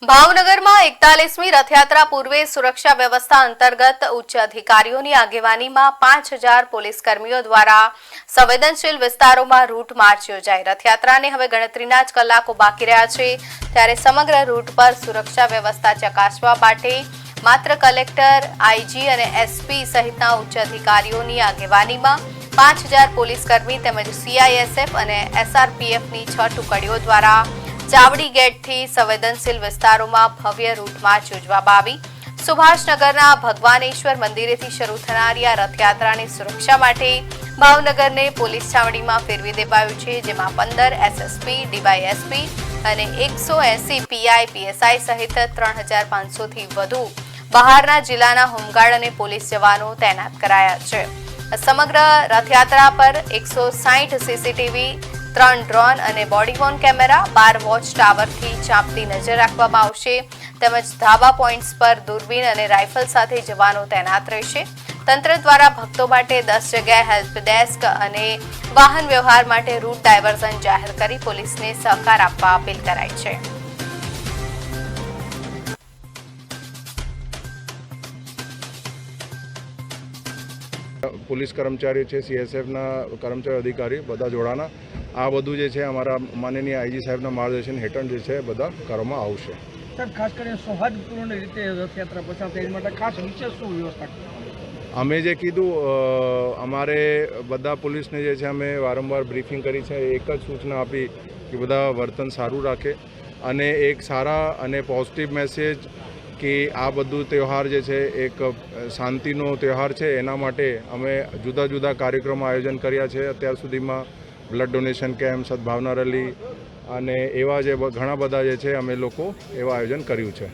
ભાવનગરમાં 41મી રથયાત્રા પૂર્વે સુરક્ષા વ્યવસ્થા અંતર્ગત ઉચ્ચ અધિકારીઓની આગેવાનીમાં 5000 પોલીસ કર્મીઓ દ્વારા સંવેદનશીલ વિસ્તારોમાં રૂટ માર્ચ યોજાઈ। રથયાત્રાને હવે ગણતરીના જ કલાકો બાકી રહ્યા છે, ત્યારે સમગ્ર રૂટ પર સુરક્ષા વ્યવસ્થા ચકાસવા માટે માત્ર કલેક્ટર, આઈજી અને એસપી સહિતના ઉચ્ચ અધિકારીઓની આગેવાનીમાં 5000 પોલીસ કર્મી તેમજ સીઆઈએસએફ અને એસઆરપીએફની 6 ટુકડીઓ દ્વારા ચાવડી ગેટથી સંવેદનશીલ વિસ્તારોમાં ભવ્ય રૂટ માર્ચ યોજવામાં આવી। સુભાષનગરના ભગવાનેશ્વર મંદિરેથી શરૂ થનારી આ રથયાત્રાની સુરક્ષા માટે ભાવનગરને પોલીસ છાવણીમાં ફેરવી દેવાયું છે, જેમાં 15 એસએસપી, ડીવાયએસપી અને 180 પીઆઈ, પીએસઆઈ સહિત 3500થી વધુ બહારના જિલ્લાના હોમગાર્ડ અને પોલીસ જવાનો તૈનાત કરાયા છે। સમગ્ર રથયાત્રા પર 160 સીસીટીવી, 3 ડ્રોન અને બોડીવોર્ન કેમેરા, 12 વોચ ટાવરથી ચાંપતી નજર રાખવામાં આવશે, તેમજ ધાબા પોઈન્ટ્સ પર દૂરબીન અને રાઇફલ સાથે જવાનો તૈનાત રહેશે। તંત્ર દ્વારા ભક્તો માટે 10 જગ્યાએ હેલ્પ ડેસ્ક અને વાહન વ્યવહાર માટે રૂટ ડાયવર્ઝન જાહેર કરી પોલીસને સહકાર આપવા અપીલ કરાઈ છે। પોલીસ કર્મચારીઓ છે, સીએસએફના કર્મચારી અધિકારી બધા જોડાના આ બધું જે છે અમારા માનનીય આઈજી સાહેબના માર્ગદર્શન હેઠળ જે છે બધા કરવામાં આવશે। સાહેબ, ખાસ કરીને સૌહાર્દપૂર્ણ રીતે રથયાત્રા પસાર થાય એ માટે ખાસ વિશેષ શું વ્યવસ્થા અમે જે કીધું અમારે બધા પોલીસને જે છે અમે વારંવાર બ્રીફિંગ કરી છે, એક જ સૂચના આપી કે બધા વર્તન સારું રાખે અને એક સારા અને પોઝિટિવ મેસેજ કે આ બધું તહેવાર જે છે એક શાંતિનો તહેવાર છે, એના માટે અમે જુદા જુદા કાર્યક્રમો આયોજન કર્યા છે। અત્યાર સુધીમાં બ્લડ ડોનેશન કેમ્પ, સદભાવના રેલી અને એવા જે ઘણા બધા જે છે અમે લોકો એવા આયોજન કર્યું છે।